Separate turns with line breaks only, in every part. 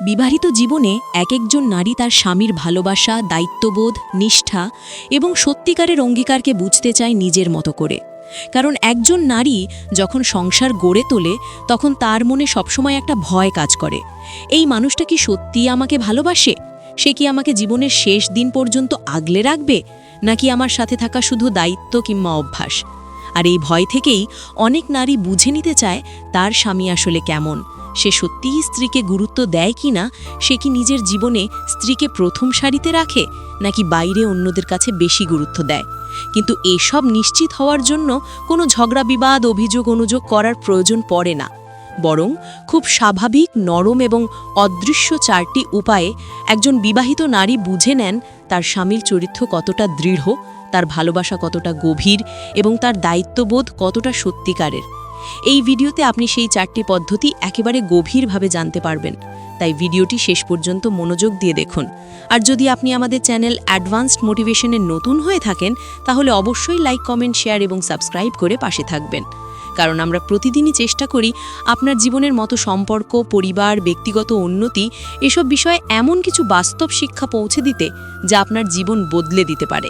বিবাহিত জীবনে এক একজন নারী তার স্বামীর ভালোবাসা, দায়িত্ববোধ, নিষ্ঠা এবং সত্যিকারের অঙ্গীকারকে বুঝতে চায় নিজের মতো করে। কারণ একজন নারী যখন সংসার গড়ে তোলে তখন তার মনে সবসময় একটা ভয় কাজ করে, এই মানুষটা কি সত্যিই আমাকে ভালোবাসে? সে কি আমাকে জীবনের শেষ দিন পর্যন্ত আগলে রাখবে, নাকি আমার সাথে থাকা শুধু দায়িত্ব কিংবা অভ্যাস? আর এই ভয় থেকেই অনেক নারী বুঝে নিতে চায় তার স্বামী আসলে কেমন, সে সত্যিই স্ত্রীকে গুরুত্ব দেয় কি না, সে কি নিজের জীবনে স্ত্রীকে প্রথম সারিতে রাখে নাকি বাইরে অন্যদের কাছে বেশি গুরুত্ব দেয়। কিন্তু এসব নিশ্চিত হওয়ার জন্য কোনো ঝগড়া বিবাদ, অভিযোগ অনুযোগ করার প্রয়োজন পড়ে না, বরং খুব স্বাভাবিক, নরম এবং অদৃশ্য 4টি উপায়ে একজন বিবাহিত নারী বুঝে নেন তার স্বামীর চরিত্র কতটা দৃঢ়, তার ভালোবাসা কতটা গভীর এবং তার দায়িত্ববোধ কতটা সত্যিকারের। এই ভিডিওতে আপনি সেই 4টি পদ্ধতি একেবারে গভীরভাবে জানতে পারবেন, তাই ভিডিওটি শেষ পর্যন্ত মনোযোগ দিয়ে দেখুন। আর যদি আপনি আমাদের চ্যানেল অ্যাডভান্সড মোটিভেশনে নতুন হয়ে থাকেন তাহলে অবশ্যই লাইক, কমেন্ট, শেয়ার এবং সাবস্ক্রাইব করে পাশে থাকবেন, কারণ আমরা প্রতিদিনই চেষ্টা করি আপনার জীবনের মতো সম্পর্ক, পরিবার, ব্যক্তিগত উন্নতি এসব বিষয়ে এমন কিছু বাস্তব শিক্ষা পৌঁছে দিতে যা আপনার জীবন বদলে দিতে পারে।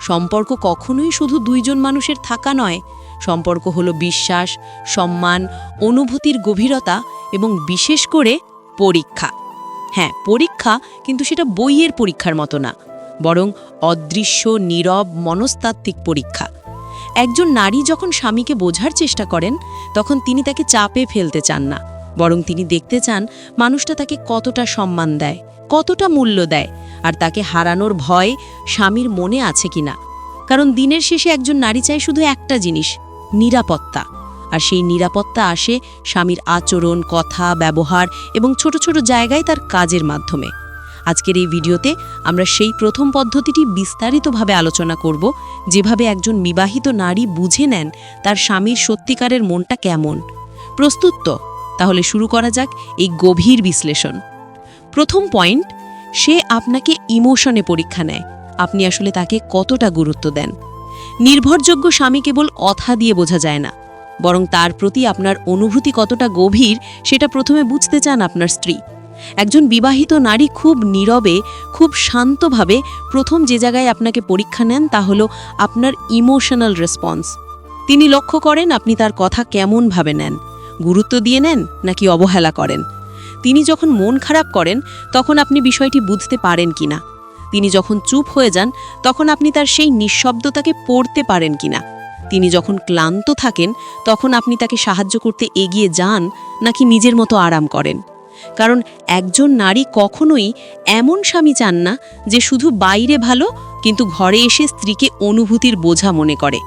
সম্পর্ক কখনোই শুধু দুইজন মানুষের থাকা নয়, সম্পর্ক হলো বিশ্বাস, সম্মান, অনুভূতির গভীরতা এবং বিশেষ করে পরীক্ষা। হ্যাঁ, পরীক্ষা, কিন্তু সেটা বইয়ের পরীক্ষার মতো না, বরং অদৃশ্য, নীরব, মনস্তাত্ত্বিক পরীক্ষা। একজন নারী যখন স্বামীকে বোঝার চেষ্টা করেন তখন তিনি তাকে চাপে ফেলতে চান না, বরং তিনি দেখতে চান মানুষটা তাকে কতটা সম্মান দেয়, কতটা মূল্য দেয়, আর তাকে হারানোর ভয় স্বামীর মনে আছে কিনা। কারণ দিনের শেষে একজন নারী চায় শুধু একটা জিনিস, নিরাপত্তা। আর সেই নিরাপত্তা আসে স্বামীর আচরণ, কথা, ব্যবহার এবং ছোট ছোট জায়গায় তার কাজের মাধ্যমে। আজকের এই ভিডিওতে আমরা সেই প্রথম পদ্ধতিটি বিস্তারিতভাবে আলোচনা করব, যেভাবে একজন বিবাহিত নারী বুঝে নেন তার স্বামীর সত্যিকারের মনটা কেমন। প্রস্তুত তো? তাহলে শুরু করা যাক এই গভীর বিশ্লেষণ। প্রথম পয়েন্ট, সে আপনাকে ইমোশনে পরীক্ষা নেয়, আপনি আসলে তাকে কতটা গুরুত্ব দেন। নির্ভরযোগ্য স্বামী কেবল কথা দিয়ে বোঝা যায় না, বরং তার প্রতি আপনার অনুভূতি কতটা গভীর সেটা প্রথমে বুঝতে চান আপনার স্ত্রী। একজন বিবাহিত নারী খুব নীরবে, খুব শান্তভাবে প্রথম যে জায়গায় আপনাকে পরীক্ষা নেন তা হলো আপনার ইমোশনাল রেসপন্স। তিনি লক্ষ্য করেন আপনি তার কথা কেমনভাবে নেন, গুরুত্ব দিয়ে নেন নাকি অবহেলা করেন। তিনি যখন মন খারাপ করেন তখন আপনি বিষয়টি বুঝতে পারেন কিনা। তিনি যখন চুপ হয়ে যান তখন আপনি তার সেই নিঃশব্দতাকে পড়তে পারেন কিনা। তিনি যখন ক্লান্ত থাকেন তখন আপনি তাকে সাহায্য করতে এগিয়ে যান নাকি নিজের মতো আরাম করেন। কারণ একজন নারী কখনোই এমন স্বামী চান না যে শুধু বাইরে ভালো কিন্তু ঘরে এসে স্ত্রীকে অনুভূতির বোঝা মনে করে।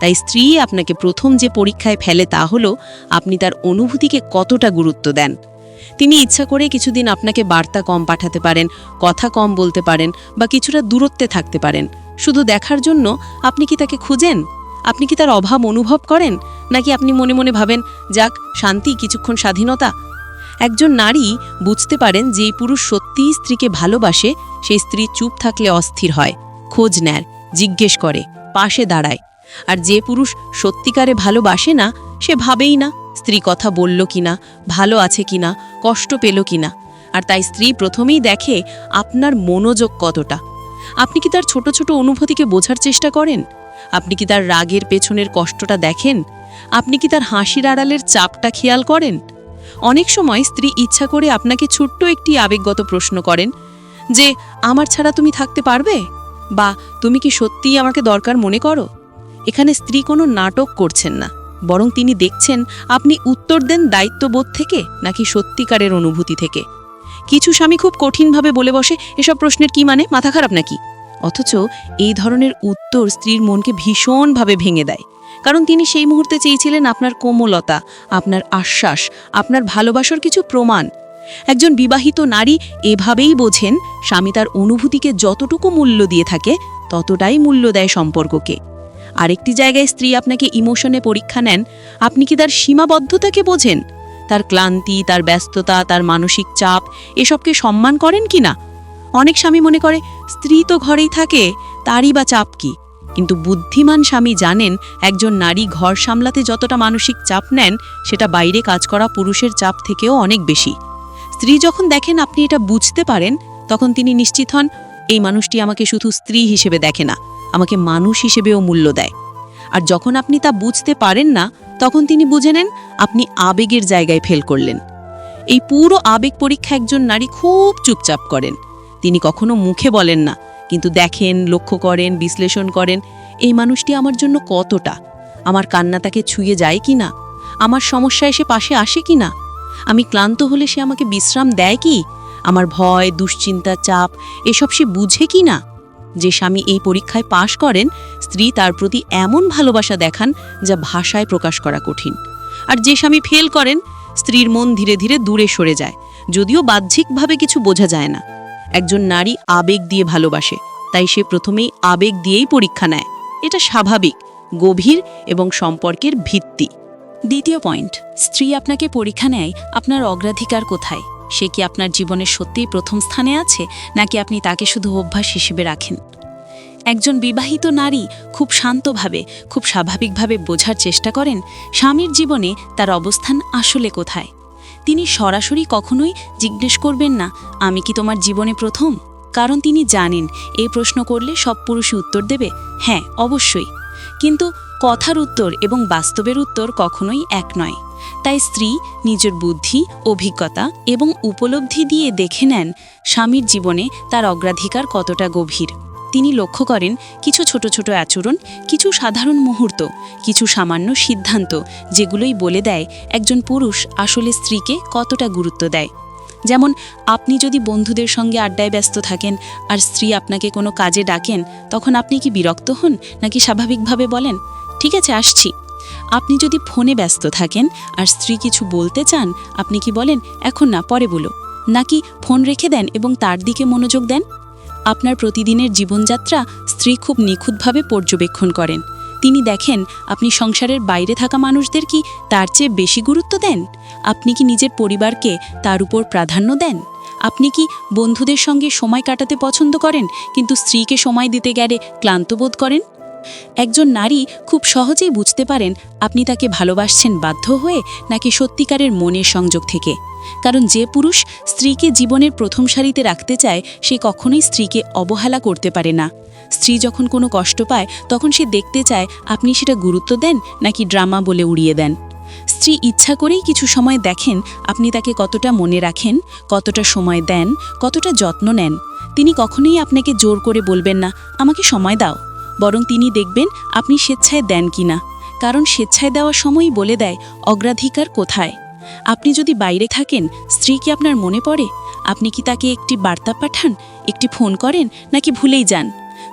তাই স্ত্রী আপনাকে প্রথম যে পরীক্ষায় ফেলে তা হলো আপনি তার অনুভূতিকে কতটা গুরুত্ব দেন। তিনি ইচ্ছা করে কিছুদিন আপনাকে বার্তা কম পাঠাতে পারেন, কথা কম বলতে পারেন বা কিছুটা দূরত্বে থাকতে পারেন, শুধু দেখার জন্য আপনি কি তাকে খুঁজেন, আপনি কি তার অভাব অনুভব করেন, নাকি আপনি মনে মনে ভাবেন যাক শান্তি, কিছুক্ষণ স্বাধীনতা। একজন নারী বুঝতে পারেন যে পুরুষ সত্যিই স্ত্রীকে ভালোবাসে, সেই স্ত্রী চুপ থাকলে অস্থির হয়, খোঁজ নেয়, জিজ্ঞেস করে, পাশে দাঁড়ায়। আর যে পুরুষ সত্যিকারে ভালোবাসে না সে ভাবেই না স্ত্রী কথা বলল কিনা, ভালো আছে কিনা, কষ্ট পেল কিনা। আর তাই স্ত্রী প্রথমেই দেখে আপনার মনোযোগ কতটা। আপনি কি তার ছোট ছোট অনুভূতিকে বোঝার চেষ্টা করেন? আপনি কি তার রাগের পেছনের কষ্টটা দেখেন? আপনি কি তার হাসির আড়ালের চাপটা খেয়াল করেন? অনেক সময় স্ত্রী ইচ্ছা করে আপনাকে ছোট্ট একটি আবেগগত প্রশ্ন করেন যে আমার ছাড়া তুমি থাকতে পারবে, বা তুমি কি সত্যিই আমাকে দরকার মনে করো। এখানে স্ত্রী কোনো নাটক করছেন না, বরং তিনি দেখছেন আপনি উত্তর দেন দায়িত্ববোধ থেকে নাকি সত্যিকারের অনুভূতি থেকে। কিছু স্বামী খুব কঠিনভাবে বলে বসে, এসব প্রশ্নের কি মানে, মাথা খারাপ নাকি? অথচ এই ধরনের উত্তর স্ত্রীর মনকে ভীষণভাবে ভেঙে দেয়, কারণ তিনি সেই মুহূর্তে চেয়েছিলেন আপনার কোমলতা, আপনার আশ্বাস, আপনার ভালোবাসার কিছু প্রমাণ। একজন বিবাহিত নারী এভাবেই বোঝেন স্বামী তার অনুভূতিকে যতটুকু মূল্য দিয়ে থাকে ততটাই মূল্য দেয় সম্পর্ককে। আরেকটি জায়গায় স্ত্রী আপনাকে ইমোশনে পরীক্ষা নেন, আপনি কি তার সীমাবদ্ধতাকে বোঝেন, তার ক্লান্তি, তার ব্যস্ততা, তার মানসিক চাপ এসবকে সম্মান করেন কিনা। অনেক স্বামী মনে করে স্ত্রী তো ঘরেই থাকে, তারই বা চাপ কি। কিন্তু বুদ্ধিমান স্বামী জানেন একজন নারী ঘর সামলাতে যতটা মানসিক চাপ নেন সেটা বাইরে কাজ করা পুরুষের চাপ থেকেও অনেক বেশি। স্ত্রী যখন দেখেন আপনি এটা বুঝতে পারেন, তখন তিনি নিশ্চিত হন এই মানুষটি আমাকে শুধু স্ত্রী হিসেবে দেখে না, আমাকে মানুষ হিসেবেও মূল্য দেয়। আর যখন আপনি তা বুঝতে পারেন না, তখন তিনি বুঝে নেন আপনি আবেগের জায়গায় ফেল করলেন। এই পুরো আবেগ পরীক্ষা একজন নারী খুব চুপচাপ করেন। তিনি কখনো মুখে বলেন না, কিন্তু দেখেন, লক্ষ্য করেন, বিশ্লেষণ করেন এই মানুষটি আমার জন্য কতটা, আমার কান্না তাকে ছুঁয়ে যায় কি না, আমার সমস্যা এসে পাশে আসে কি না, আমি ক্লান্ত হলে সে আমাকে বিশ্রাম দেয় কি, আমার ভয়, দুশ্চিন্তা, চাপ এসব সে বুঝে কি না। যে স্বামী এই পরীক্ষায় পাশ করেন, স্ত্রী তার প্রতি এমন ভালোবাসা দেখান যা ভাষায় প্রকাশ করা কঠিন। আর যে স্বামী ফেল করেন, স্ত্রীর মন ধীরে ধীরে দূরে সরে যায়, যদিও বাহ্যিকভাবে কিছু বোঝা যায় না। একজন নারী আবেগ দিয়ে ভালোবাসে, তাই সে প্রথমেই আবেগ দিয়েই পরীক্ষা নেয়। এটা স্বাভাবিক, গভীর এবং সম্পর্কের ভিত্তি। দ্বিতীয় পয়েন্ট, স্ত্রী আপনাকে পরীক্ষা নেয় আপনার অগ্রাধিকার কোথায়। সে কি আপনার জীবনের সত্যিই প্রথম স্থানে আছে, নাকি আপনি তাকে শুধু অভ্যাস হিসেবে রাখেন? একজন বিবাহিত নারী খুব শান্তভাবে, খুব স্বাভাবিকভাবে বোঝার চেষ্টা করেন স্বামীর জীবনে তার অবস্থান আসলে কোথায়। তিনি সরাসরি কখনোই জিজ্ঞেস করবেন না, আমি কি তোমার জীবনে প্রথম? কারণ তিনি জানেন এই প্রশ্ন করলে সব পুরুষই উত্তর দেবে, হ্যাঁ অবশ্যই। কিন্তু কথার উত্তর এবং বাস্তবের উত্তর কখনোই এক নয়। তাই স্ত্রী নিজের বুদ্ধি, অভিজ্ঞতা এবং উপলব্ধি দিয়ে দেখে নেন স্বামীর জীবনে তার অগ্রাধিকার কতটা গভীর। তিনি লক্ষ্য করেন কিছু ছোট ছোট আচরণ, কিছু সাধারণ মুহূর্ত, কিছু সামান্য সিদ্ধান্ত, যেগুলোই বলে দেয় একজন পুরুষ আসলে স্ত্রীকে কতটা গুরুত্ব দেয়। যেমন আপনি যদি বন্ধুদের সঙ্গে আড্ডায় ব্যস্ত থাকেন আর স্ত্রী আপনাকে কোনো কাজে ডাকেন, তখন আপনি কি বিরক্ত হন, নাকি স্বাভাবিকভাবে বলেন ঠিক আছে আসছি? আপনি যদি ফোনে ব্যস্ত থাকেন আর স্ত্রী কিছু বলতে চান, আপনি কি বলেন এখন না, পরে বলো, নাকি ফোন রেখে দেন এবং তার দিকে মনোযোগ দেন? আপনার প্রতিদিনের জীবনযাত্রা স্ত্রী খুব নিখুঁতভাবে পর্যবেক্ষণ করেন। তিনি দেখেন আপনি সংসারের বাইরে থাকা মানুষদের কি তার চেয়ে বেশি গুরুত্ব দেন, আপনি কি নিজের পরিবারকে তার উপর প্রাধান্য দেন, আপনি কি বন্ধুদের সঙ্গে সময় কাটাতে পছন্দ করেন কিন্তু স্ত্রীকে সময় দিতে গেলে ক্লান্ত বোধ করেন। একজন নারী খুব সহজেই বুঝতে পারেন আপনি তাকে ভালোবাসছেন বাধ্য হয়ে নাকি সত্যিকারের মনের সংযোগ থেকে। কারণ যে পুরুষ স্ত্রীকে জীবনের প্রথম সারিতে রাখতে চায়, সে কখনোই স্ত্রীকে অবহেলা করতে পারে না। স্ত্রী যখন কোনো কষ্ট পায়, তখন সে দেখতে চায় আপনি সেটা গুরুত্ব দেন নাকি ড্রামা বলে উড়িয়ে দেন। স্ত্রী ইচ্ছা করেই কিছু সময় দেখেন আপনি তাকে কতটা মনে রাখেন, কতটা সময় দেন, কতটা যত্ন নেন। তিনি কখনোই আপনাকে জোর করে বলবেন না আমাকে সময় দাও, বরং তিনি দেখবেন আপনি স্বেচ্ছায় দেন কিনা। কারণ স্বেচ্ছায় দেওয়ার সময়ই বলে দেয় অগ্রাধিকার কোথায়। আপনি যদি বাইরে থাকেন, স্ত্রী কি আপনার মনে পড়ে? আপনি কি তাকে একটি বার্তা পাঠান, একটি ফোন করেন, নাকি ভুলেই যান?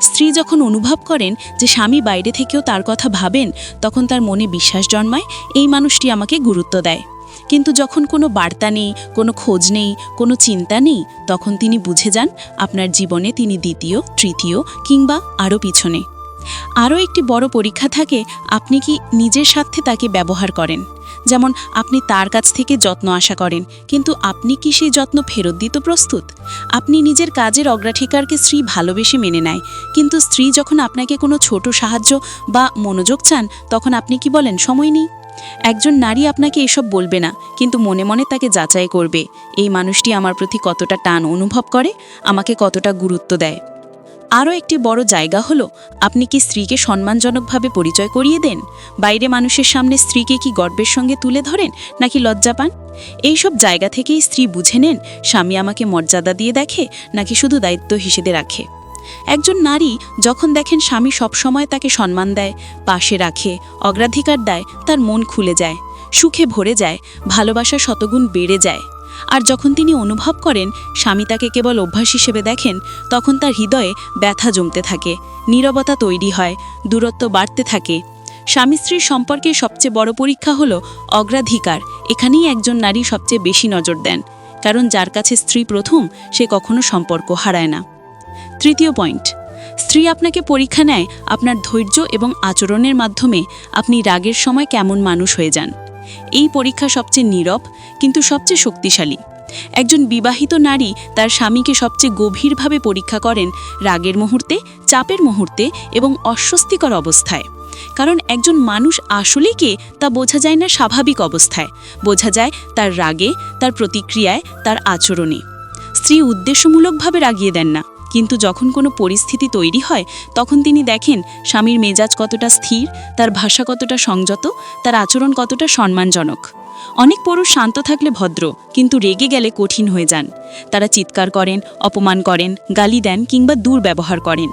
স্ত্রী যখন অনুভব করেন যে স্বামী বাইরে থেকেও তার কথা ভাবেন, তখন তার মনে বিশ্বাস জন্মায় এই মানুষটি আমাকে গুরুত্ব দেয়। কিন্তু যখন কোনো বার্তা নেই, কোনো খোঁজ নেই, কোনো চিন্তা নেই, তখন তিনি বুঝে যান আপনার জীবনে তিনি দ্বিতীয়, তৃতীয় কিংবা আরও পিছনে। আরও একটি বড় পরীক্ষা থাকে আপনি কি নিজের স্বার্থে তাকে ব্যবহার করেন। যেমন আপনি তার কাছ থেকে যত্ন আশা করেন, কিন্তু আপনি কি সেই যত্ন ফেরত দিতে প্রস্তুত? আপনি নিজের কাজের অগ্রাধিকারকে স্ত্রী ভালোবেসে মেনে নেয়, কিন্তু স্ত্রী যখন আপনাকে কোনো ছোট সাহায্য বা মনোযোগ চান, তখন আপনি কি বলেন সময় নেই? একজন নারী আপনাকে এসব বলবে না, কিন্তু মনে মনে তাকে যাচাই করবে এই মানুষটি আমার প্রতি কতটা টান অনুভব করে, আমাকে কতটা গুরুত্ব দেয়। আরও একটি বড় জায়গা হলো আপনি কি স্ত্রীকে সম্মানজনকভাবে পরিচয় করিয়ে দেন। বাইরে মানুষের সামনে স্ত্রীকে কি গর্বের সঙ্গে তুলে ধরেন নাকি লজ্জা পান? এইসব জায়গা থেকেই স্ত্রী বুঝে নেন স্বামী আমাকে মর্যাদা দিয়ে দেখে নাকি শুধু দায়িত্ব হিসেবে রাখে। একজন নারী যখন দেখেন স্বামী সবসময় তাকে সম্মান দেয়, পাশে রাখে, অগ্রাধিকার দেয়, তার মন খুলে যায়, সুখে ভরে যায়, ভালোবাসা শতগুণ বেড়ে যায়। আর যখন তিনি অনুভব করেন স্বামী তাকে কেবল অভ্যাস হিসেবে দেখেন, তখন তার হৃদয়ে ব্যথা জমতে থাকে, নীরবতা তৈরি হয়, দূরত্ব বাড়তে থাকে। স্বামী স্ত্রীর সম্পর্কে সবচেয়ে বড় পরীক্ষা হলো অগ্রাধিকার। এখানেই একজন নারী সবচেয়ে বেশি নজর দেন, কারণ যার কাছে স্ত্রী প্রথম, সে কখনো সম্পর্ক হারায় না। তৃতীয় পয়েন্ট, স্ত্রী আপনাকে পরীক্ষা নেয় আপনার ধৈর্য এবং আচরণের মাধ্যমে আপনি রাগের সময় কেমন মানুষ হয়ে যান। এই পরীক্ষা সবচেয়ে নীরব কিন্তু সবচেয়ে শক্তিশালী। একজন বিবাহিত নারী তার স্বামীকে সবচেয়ে গভীরভাবে পরীক্ষা করেন রাগের মুহূর্তে, চাপের মুহূর্তে এবং অস্বস্তিকর অবস্থায়।
কারণ একজন মানুষ আসলে কে তা বোঝা যায় না স্বাভাবিক অবস্থায়, বোঝা যায় তার রাগে, তার প্রতিক্রিয়ায়, তার আচরণে। স্ত্রী উদ্দেশ্যমূলকভাবে রাগিয়ে দেন না, কিন্তু যখন কোনো পরিস্থিতি তৈরি হয় তখন তিনি দেখেন স্বামীর মেজাজ কতটা স্থির, তার ভাষা কতটা সংযত, তার আচরণ কতটা সম্মানজনক। অনেক পুরুষ শান্ত থাকলে ভদ্র, কিন্তু রেগে গেলে কঠিন হয়ে যান। তারা চিৎকার করেন, অপমান করেন, গালি দেন কিংবা দুর্ব্যবহার করেন।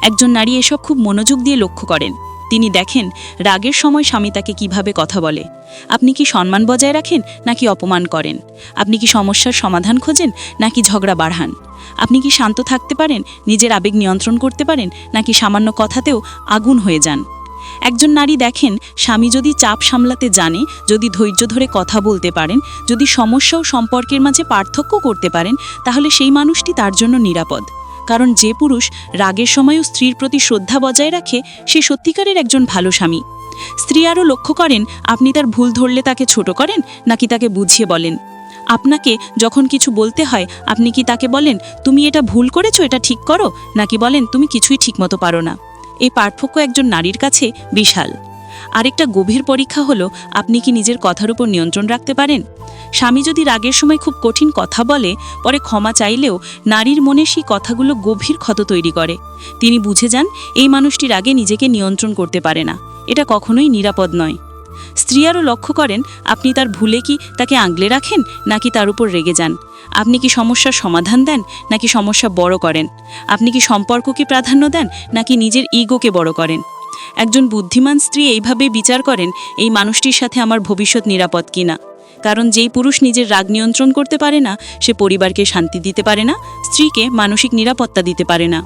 একজন নারী এসব খুব মনোযোগ দিয়ে লক্ষ্য করেন। তিনি দেখেন রাগের সময় স্বামী তাকে কিভাবে কথা বলে। আপনি কি সম্মান বজায় রাখেন নাকি অপমান করেন? আপনি কি সমস্যার সমাধান খোঁজেন নাকি ঝগড়া বাড়ান? আপনি কি শান্ত থাকতে পারেন, নিজের আবেগ নিয়ন্ত্রণ করতে পারেন, নাকি সামান্য কথাতেও আগুন হয়ে যান? একজন নারী দেখেন স্বামী যদি চাপ সামলাতে জানে, যদি ধৈর্য ধরে কথা বলতে পারেন, যদি সমস্যা ও সম্পর্কের মাঝে পার্থক্য করতে পারেন, তাহলে সেই মানুষটি তার জন্য নিরাপদ। কারণ যে পুরুষ রাগের সময়ও স্ত্রীর প্রতি শ্রদ্ধা বজায় রাখে, সে সত্যিকারের একজন ভালো স্বামী। স্ত্রী আরও লক্ষ্য করেন আপনি তার ভুল ধরলে তাকে ছোট করেন নাকি তাকে বুঝিয়ে বলেন। আপনাকে যখন কিছু বলতে হয় আপনি কি তাকে বলেন তুমি এটা ভুল করেছো, এটা ঠিক করো, নাকি বলেন তুমি কিছুই ঠিকমতো পারো না? এই পার্থক্য একজন নারীর কাছে বিশাল। আরেকটা গভীর পরীক্ষা হলো আপনি কি নিজের কথার উপর নিয়ন্ত্রণ রাখতে পারেন। স্বামী যদি রাগের সময় খুব কঠিন কথা বলে, পরে ক্ষমা চাইলেও নারীর মনে সেই কথাগুলো গভীর ক্ষত তৈরি করে। তিনি বুঝে যান এই মানুষটি রাগে নিজেকে নিয়ন্ত্রণ করতে পারে না, এটা কখনোই নিরাপদ নয়। স্ত্রী আরও লক্ষ্য করেন আপনি তার ভুলে কি তাকে আগলে রাখেন নাকি তার উপর রেগে যান। আপনি কি সমস্যার সমাধান দেন নাকি সমস্যা বড় করেন? আপনি কি সম্পর্ককে প্রাধান্য দেন নাকি নিজের ইগোকে বড় করেন? একজন বুদ্ধিমান স্ত্রী এইভাবে বিচার করেন এই মানুষটির সাথে আমার ভবিষ্যৎ নিরাপদ কিনা। কারণ যেই পুরুষ নিজের রাগ নিয়ন্ত্রণ করতে পারে না, সে পরিবারকে শান্তি দিতে পারে না, স্ত্রীকে মানসিক নিরাপত্তা দিতে পারে না।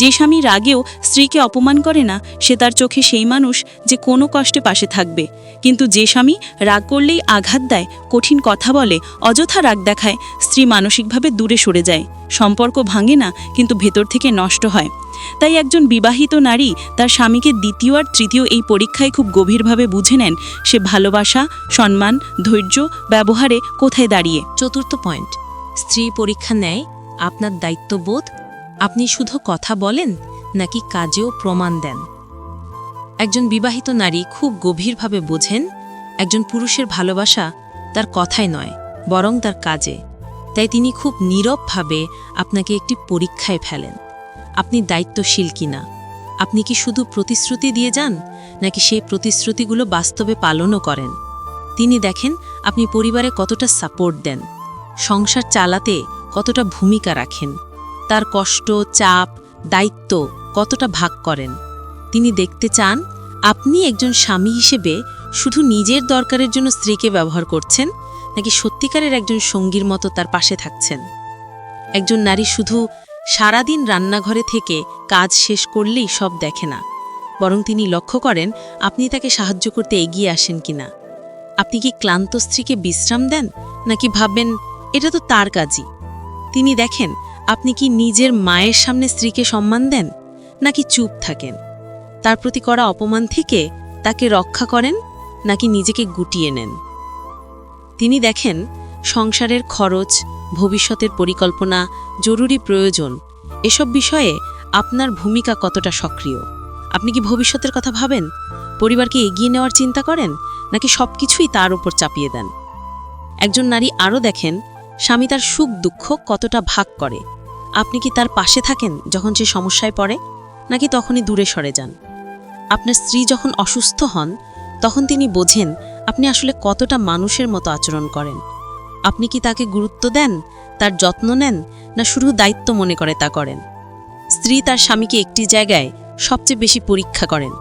যে স্বামী রাগেও স্ত্রীকে অপমান করে না, সে তার চোখে সেই মানুষ যে কোনো কষ্টে পাশে থাকবে। কিন্তু যে স্বামী রাগ করলেই আঘাত দেয়, কঠিন কথা বলে, অযথা রাগ দেখায়, স্ত্রী মানসিকভাবে দূরে সরে যায়। সম্পর্ক ভাঙে না, কিন্তু ভেতর থেকে নষ্ট হয়। তাই একজন বিবাহিত নারী তার স্বামীকে দ্বিতীয় আর তৃতীয় এই পরীক্ষায় খুব গভীরভাবে বুঝে নেন সে ভালোবাসা, সম্মান, ধৈর্য, ব্যবহারে কোথায় দাঁড়িয়ে।
চতুর্থ পয়েন্ট, স্ত্রী পরীক্ষা নেয় আপনার দায়িত্ববোধ। আপনি শুধু কথা বলেন নাকি কাজেও প্রমাণ দেন। একজন বিবাহিত নারী খুব গভীরভাবে বোঝেন একজন পুরুষের ভালোবাসা তার কথায় নয়, বরং তার কাজে। তাই তিনি খুব নীরবভাবে আপনাকে একটি পরীক্ষায় ফেলেন। আপনি দায়িত্বশীল কিনা, আপনি কি শুধু প্রতিশ্রুতি দিয়ে যান নাকি সেই প্রতিশ্রুতিগুলো বাস্তবে পালনও করেন। তিনি দেখেন আপনি পরিবারে কতটা সাপোর্ট দেন, সংসার চালাতে কতটা ভূমিকা রাখেন, তার কষ্ট, চাপ, দায়িত্ব কতটা ভাগ করেন। তিনি দেখতে চান আপনি একজন স্বামী হিসেবে শুধু নিজের দরকারের জন্য স্ত্রীকে ব্যবহার করছেন নাকি সত্যিকারের একজন সঙ্গীর মতো তার পাশে থাকছেন। একজন নারী শুধু সারাদিন রান্নাঘরে থেকে কাজ শেষ করলেই সব দেখে না, বরং তিনি লক্ষ্য করেন আপনি তাকে সাহায্য করতে এগিয়ে আসেন কিনা। আপনি কি ক্লান্ত স্ত্রীকে বিশ্রাম দেন নাকি ভাববেন এটা তো তার কাজই। তিনি দেখেন আপনি কি নিজের মায়ের সামনে স্ত্রীকে সম্মান দেন নাকি চুপ থাকেন। তার প্রতি করা অপমান থেকে তাকে রক্ষা করেন নাকি নিজেকে গুটিয়ে নেন। তিনি দেখেন সংসারের খরচ, ভবিষ্যতের পরিকল্পনা, জরুরি প্রয়োজন এসব বিষয়ে আপনার ভূমিকা কতটা সক্রিয়। আপনি কি ভবিষ্যতের কথা ভাবেন, পরিবারকে এগিয়ে নেওয়ার চিন্তা করেন নাকি সবকিছুই তার উপর চাপিয়ে দেন। একজন নারী আরও দেখেন স্বামী তার সুখ দুঃখ কতটা ভাগ করে। আপনি কি তার পাশে থাকেন যখন সে সমস্যায় পড়ে নাকি তখনই দূরে সরে যান। আপনার স্ত্রী যখন অসুস্থ হন তখন তিনি বোঝেন আপনি আসলে কতটা মানুষের মতো আচরণ করেন। আপনি কি তাকে গুরুত্ব দেন, তার যত্ন নেন, না শুধু দায়িত্ব মনে করে তা করেন। স্ত্রী তার স্বামীকে একটি জায়গায় সবচেয়ে বেশি পরীক্ষা করেন,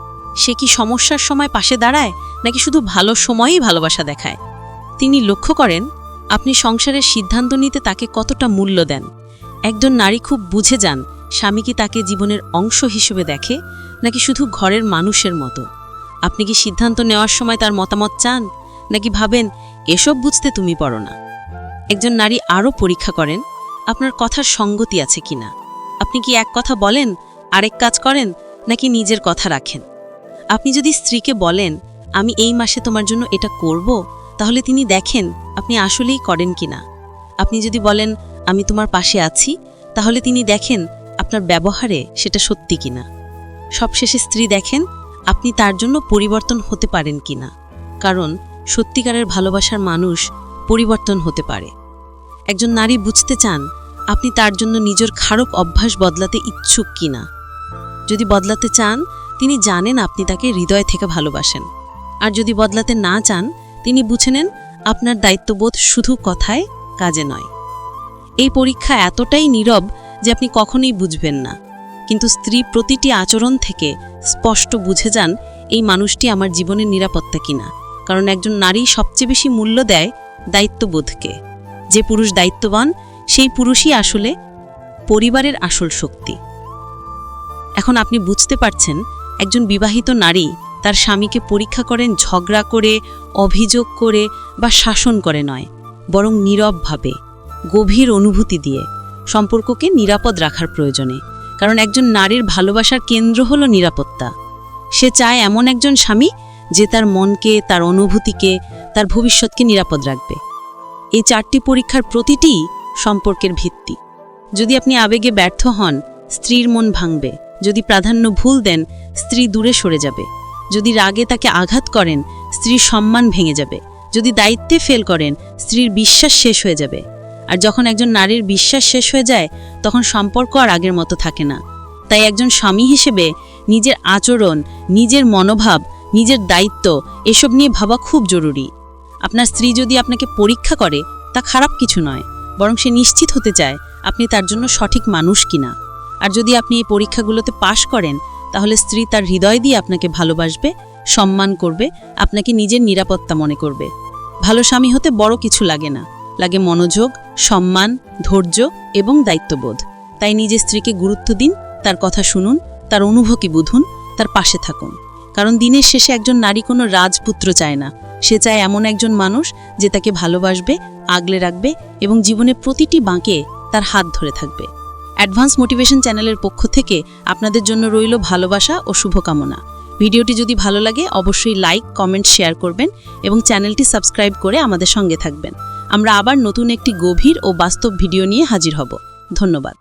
সে কি সমস্যার সময় পাশে দাঁড়ায় নাকি শুধু ভালো সময়ই ভালোবাসা দেখায়। তিনি লক্ষ্য করেন আপনি সংসারের সিদ্ধান্ত নিতে তাকে কতটা মূল্য দেন। একজন নারী খুব বুঝে যান স্বামী কি তাকে জীবনের অংশ হিসেবে দেখে নাকি শুধু ঘরের মানুষের মতো। আপনি কি সিদ্ধান্ত নেওয়ার সময় তার মতামত চান নাকি ভাবেন এসব বুঝতে তুমি পারো না। একজন নারী আরও পরীক্ষা করেন আপনার কথার সঙ্গতি আছে কিনা। আপনি কি এক কথা বলেন আরেক কাজ করেন নাকি নিজের কথা রাখেন। আপনি যদি স্ত্রীকে বলেন আমি এই মাসে তোমার জন্য এটা করব, তাহলে তিনি দেখেন আপনি আসলেই করেন কিনা। আপনি যদি বলেন আমি তোমার পাশে আছি, তাহলে তিনি দেখেন আপনার ব্যবহারে সেটা সত্যি কিনা। সবশেষে স্ত্রী দেখেন
আপনি তার জন্য পরিবর্তন হতে পারেন কিনা, কারণ সত্যিকারের ভালোবাসার মানুষ পরিবর্তন হতে পারে। একজন নারী বুঝতে চান আপনি তার জন্য নিজের খারাপ অভ্যাস বদলাতে ইচ্ছুক কিনা। যদি বদলাতে চান, তিনি জানেন আপনি তাকে হৃদয় থেকে ভালোবাসেন। আর যদি বদলাতে না চান, তিনি বুঝে নেন আপনার দায়িত্ববোধ শুধু কথায়, কাজে নয়। এই পরীক্ষা এতটাই নীরব যে আপনি কখনোই বুঝবেন না, কিন্তু স্ত্রী প্রতিটি আচরণ থেকে স্পষ্ট বুঝে যান এই মানুষটি আমার জীবনের নিরাপত্তা কিনা। কারণ একজন নারী সবচেয়ে বেশি মূল্য দেয় দায়িত্ববোধকে। যে পুরুষ দায়িত্ববান, সেই পুরুষই আসলে পরিবারের আসল শক্তি। এখন আপনি বুঝতে পারছেন একজন বিবাহিত নারী তার স্বামীকে পরীক্ষা করেন ঝগড়া করে, অভিযোগ করে বা শাসন করে নয়, বরং নীরবভাবে, গভীর অনুভূতি দিয়ে, সম্পর্ককে নিরাপদ রাখার প্রয়োজনে। কারণ একজন নারীর ভালোবাসার কেন্দ্র হলো নিরাপত্তা। সে চায় এমন একজন স্বামী যে তার মনকে, তার অনুভূতিকে, তার ভবিষ্যৎকে নিরাপদ রাখবে। এই 4টি পরীক্ষার প্রতিটিই সম্পর্কের ভিত্তি। যদি আপনি আবেগে ব্যর্থ হন, স্ত্রীর মন ভাঙবে। যদি প্রাধান্য ভুল দেন, স্ত্রী দূরে সরে যাবে। যদি রাগে তাকে আঘাত করেন, স্ত্রীর সম্মান ভেঙে যাবে। যদি দায়িত্বে ফেল করেন, স্ত্রীর বিশ্বাস শেষ হয়ে যাবে। আর যখন একজন নারীর বিশ্বাস শেষ হয়ে যায়, তখন সম্পর্ক আর আগের মতো থাকে না। তাই একজন স্বামী হিসেবে নিজের আচরণ, নিজের মনোভাব, নিজের দায়িত্ব এসব নিয়ে ভাবা খুব জরুরি। আপনার স্ত্রী যদি আপনাকে পরীক্ষা করে, তা খারাপ কিছু নয়, বরং সে নিশ্চিত হতে চায় আপনি তার জন্য সঠিক মানুষ কিনা। আর যদি আপনি এই পরীক্ষাগুলোতে পাশ করেন, তাহলে স্ত্রী তার হৃদয় দিয়ে আপনাকে ভালোবাসবে, সম্মান করবে, আপনাকে নিজের নিরাপত্তা মনে করবে। ভালো স্বামী হতে বড় কিছু লাগে না, লাগে মনোযোগ, সম্মান, ধৈর্য এবং দায়িত্ববোধ। তাই নিজের স্ত্রীকে গুরুত্ব দিন, তার কথা শুনুন, তার অনুভূতি বুঝুন, তার পাশে থাকুন। কারণ দিনের শেষে একজন নারী কোনো রাজপুত্র চায় না, সে চায় এমন একজন মানুষ যে তাকে ভালোবাসবে, আগলে রাখবে এবং জীবনের প্রতিটি বাঁকে তার হাত ধরে থাকবে। অ্যাডভান্স মোটিভেশন চ্যানেলের পক্ষ থেকে আপনাদের জন্য রইল ভালোবাসা ও শুভকামনা। ভিডিওটি যদি ভালো লাগে অবশ্যই লাইক, কমেন্ট, শেয়ার করবেন এবং চ্যানেলটি সাবস্ক্রাইব করে আমাদের সঙ্গে থাকবেন। আমরা আবার নতুন একটি গভীর ও বাস্তব ভিডিও নিয়ে হাজির হব। ধন্যবাদ।